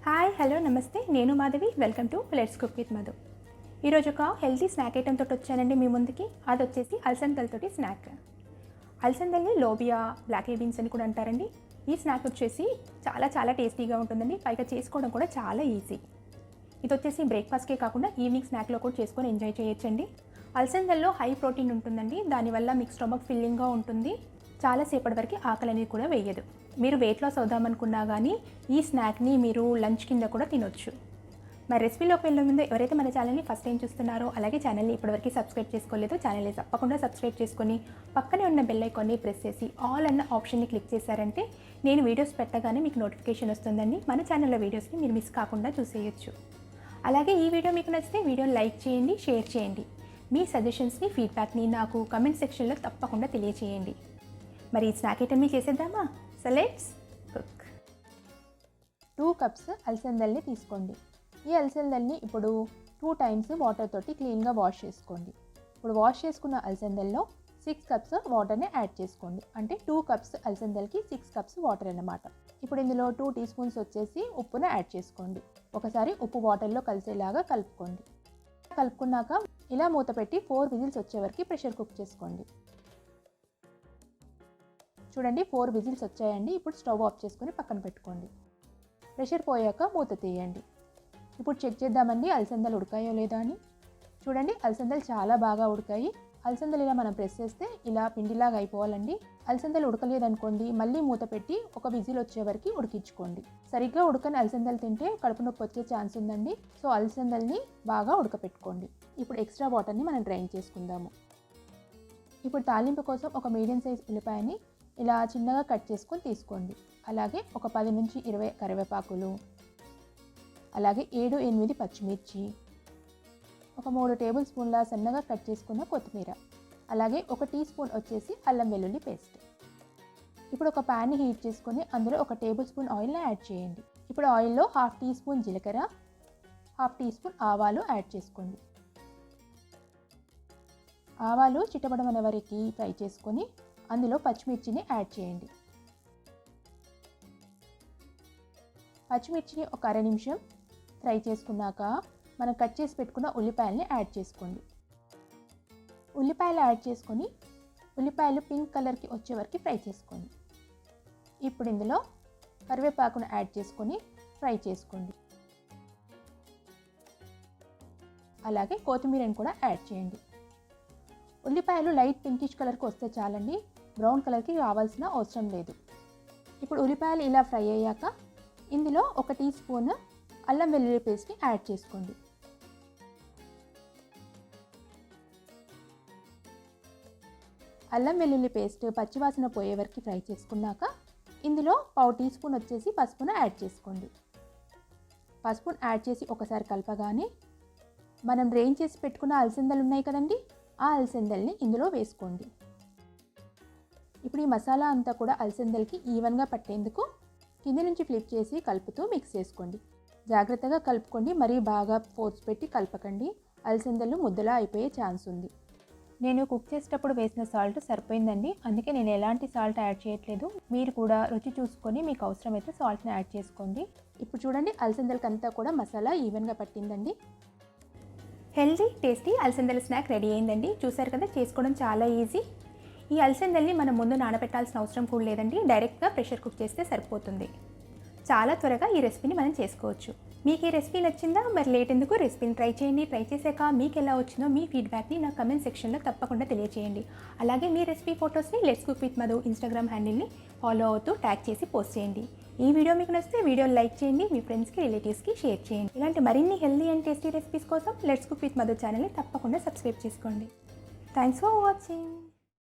Hi hello నమస్తే, నేను Madhavi. Welcome to let's cook with Madhu. ఈరోజు ఒక హెల్తీ స్నాక్ ఐటెం తోటి వచ్చానండి మీ ముందుకి. అది వచ్చేసి అలసందలతోటి స్నాక్. అలసందల్ని లోబియా, బ్లాక్ బీన్స్ అని కూడా అంటారండి. ఈ స్నాక్ వచ్చేసి చాలా టేస్టీగా ఉంటుందండి. పైగా చేసుకోవడం కూడా చాలా ఈజీ. ఇది వచ్చేసి బ్రేక్ఫాస్ట్కే కాకుండా ఈవినింగ్ స్నాక్లో కూడా చేసుకొని ఎంజాయ్ చేయొచ్చండి. అలసందల్లో హై ప్రోటీన్ ఉంటుందండి. దానివల్ల మీకు స్టమక్ ఫిల్లింగ్గా ఉంటుంది. చాలాసేపటి వరకు ఆకలి అనేది కూడా వేయదు. మీరు వెయిట్ లాస్ అవుదామనుకున్నా కానీ ఈ స్నాక్ని మీరు లంచ్ కింద కూడా తినొచ్చు. మరి రెసిపీలోకి వెళ్ళే ముందు ఎవరైతే మన ఛానల్ని ఫస్ట్ టైం చూస్తున్నారో, అలాగే ఛానల్ని ఇప్పటివరకు సబ్స్క్రైబ్ చేసుకోలేదు, ఛానల్ని తప్పకుండా సబ్స్క్రైబ్ చేసుకొని పక్కనే ఉన్న బెల్ ఐకాన్ని ప్రెస్ చేసి ఆల్ అన్న ఆప్షన్ని క్లిక్ చేశారంటే నేను వీడియోస్ పెట్టగానే మీకు నోటిఫికేషన్ వస్తుందండి. మన ఛానల్లో వీడియోస్ని మీరు మిస్ కాకుండా చూసేయచ్చు. అలాగే ఈ వీడియో మీకు నచ్చితే వీడియోని లైక్ చేయండి, షేర్ చేయండి. మీ సజెషన్స్ని, ఫీడ్బ్యాక్ని నాకు కమెంట్ సెక్షన్లో తప్పకుండా తెలియచేయండి. మరి ఈ స్నాక్ ఐటమ్ని చేసేద్దామా? So let's cook. 2 కప్స్ అలసందల్ని తీసుకోండి. ఈ అలసందల్ని ఇప్పుడు 2 టైమ్స్ వాటర్ తోటి క్లీన్గా వాష్ చేసుకోండి. ఇప్పుడు వాష్ చేసుకున్న అలసందల్లో 6 కప్స్ వాటర్ని యాడ్ చేసుకోండి. అంటే 2 కప్స్ అలసందలకి 6 కప్స్ వాటర్ అన్నమాట. ఇప్పుడు ఇందులో 2 టీ స్పూన్స్ వచ్చేసి ఉప్పును యాడ్ చేసుకోండి. ఒకసారి ఉప్పు వాటర్లో కలిసేలాగా కలుపుకోండి. కలుపుకున్నాక ఇలా మూత పెట్టి 4 విజిల్స్ వచ్చే వరకు ప్రెషర్ కుక్ చేసుకోండి. చూడండి 4 విజిల్స్ వచ్చాయండి. ఇప్పుడు స్టవ్ ఆఫ్ చేసుకొని పక్కన పెట్టుకోండి. ప్రెషర్ పోయాక మూత తీయండి. ఇప్పుడు చెక్ చేద్దామండి అలసందలు ఉడకాయో లేదా అని. చూడండి అలసందలు చాలా బాగా ఉడకాయి. అలసందలు ఇలా మనం ప్రెస్ చేస్తే ఇలా పిండిలాగా అయిపోవాలండి. అలసందలు ఉడకలేదనుకోండి మళ్ళీ మూత పెట్టి ఒక విజిల్ వచ్చే వరకు ఉడికించుకోండి. సరిగ్గా ఉడకని అలసందలు తింటే కడుపు నొప్పి వచ్చే ఛాన్స్ ఉందండి. సో అలసందల్ని బాగా ఉడకపెట్టుకోండి. ఇప్పుడు ఎక్స్ట్రా వాటర్ని మనం డ్రైన్ చేసుకుందాము. ఇప్పుడు తాలింపు కోసం ఒక మీడియం సైజ్ ఉల్లిపాయని ఇలా చిన్నగా కట్ చేసుకొని తీసుకోండి. అలాగే ఒక 10 నుంచి 20 కరివేపాకులు, అలాగే 7-8 పచ్చిమిర్చి, ఒక 3 టేబుల్ స్పూన్ల సన్నగా కట్ చేసుకున్న కొత్తిమీర, అలాగే 1 టీ స్పూన్ వచ్చేసి అల్లం వెల్లుల్లి పేస్ట్. ఇప్పుడు ఒక ప్యాన్ని హీట్ చేసుకొని అందులో 1 టేబుల్ స్పూన్ ఆయిల్ని యాడ్ చేయండి. ఇప్పుడు ఆయిల్లో 1/2 టీ స్పూన్ జీలకర్ర, 1/2 టీ స్పూన్ ఆవాలు యాడ్ చేసుకోండి. ఆవాలు చిటపటమనే వరకు ఫ్రై చేసుకొని అందులో పచ్చిమిర్చిని యాడ్ చేయండి. పచ్చిమిర్చిని ఒక 1/2 నిమిషం ఫ్రై చేసుకున్నాక మనం కట్ చేసి పెట్టుకున్న ఉల్లిపాయలని యాడ్ చేసుకోండి. ఉల్లిపాయలు యాడ్ చేసుకొని ఉల్లిపాయలు పింక్ కలర్కి వచ్చే వరకు ఫ్రై చేసుకోండి. ఇప్పుడు ఇందులో కరివేపాకును యాడ్ చేసుకొని ఫ్రై చేసుకోండి. అలాగే కొత్తిమీరని కూడా యాడ్ చేయండి. ఉల్లిపాయలు లైట్ పింకిష్ కలర్కి వస్తే చాలండి, బ్రౌన్ కలర్కి రావాల్సిన అవసరం లేదు. ఇప్పుడు ఉల్లిపాయలు ఇలా ఫ్రై అయ్యాక ఇందులో 1 టీ స్పూన్ అల్లం వెల్లుల్లి పేస్ట్ని యాడ్ చేసుకోండి. అల్లం వెల్లుల్లి పేస్ట్ పచ్చివాసన పోయే వరకు ఫ్రై చేసుకున్నాక ఇందులో 1/2 టీ స్పూన్ వచ్చేసి పసుపును యాడ్ చేసుకోండి. పసుపును యాడ్ చేసి ఒకసారి కలపగానే మనం డ్రైన్ చేసి పెట్టుకున్న అలసందలు ఉన్నాయి కదండి, ఆ అలసందల్ని ఇందులో వేసుకోండి. ఇప్పుడు ఈ మసాలా అంతా కూడా అలసందలకి ఈవెన్గా పట్టేందుకు కింద నుంచి ఫ్లిప్ చేసి కలుపుతూ మిక్స్ చేసుకోండి. జాగ్రత్తగా కలుపుకోండి, మరీ బాగా ఫోర్స్ పెట్టి కలపకండి, అలసందలు ముద్దలా అయిపోయే ఛాన్స్ ఉంది. నేను కుక్ చేసేటప్పుడు వేసిన సాల్ట్ సరిపోయిందండి, అందుకే నేను ఎలాంటి సాల్ట్ యాడ్ చేయట్లేదు. మీరు కూడా రుచి చూసుకొని మీకు అవసరమైతే సాల్ట్ని యాడ్ చేసుకోండి. ఇప్పుడు చూడండి అలసందలకంతా కూడా మసాలా ఈవెన్గా పట్టిందండి. హెల్తీ టేస్టీ అలసందల స్నాక్ రెడీ అయిందండి. చూసారు కదా, చేసుకోవడం చాలా ఈజీ. ఈ అలసందల్ని మనం ముందు నానబెట్టాల్సిన అవసరం కూడా లేదండి, డైరెక్ట్గా ప్రెషర్ కుక్ చేస్తే సరిపోతుంది. చాలా త్వరగా ఈ రెసిపీని మనం చేసుకోవచ్చు. మీకు ఈ రెసిపీ నచ్చిందా? మరి లేట్ ఎందుకు, రెసిపీని ట్రై చేయండి. ట్రై చేశాక మీకు ఎలా వచ్చిందో మీ ఫీడ్బ్యాక్ని నా కమెంట్ సెక్షన్లో తప్పకుండా తెలియచేయండి. అలాగే మీ రెసిపీ ఫొటోస్ని let's cook with Madhu Instagram హ్యాండిల్ని ఫాలో అవుతూ ట్యాగ్ చేసి పోస్ట్ చేయండి. ఈ వీడియో మీకు నచ్చితే వీడియోని లైక్ చేయండి, మీ ఫ్రెండ్స్కి, రిలేటివ్స్కి షేర్ చేయండి. ఇలాంటి మరిన్ని హెల్దీ అండ్ టేస్టీ రెసిపీస్ కోసం లెట్స్ కుక్ విత్ మధు ఛానల్ని తప్పకుండా సబ్స్క్రైబ్ చేసుకోండి. Thanks for watching.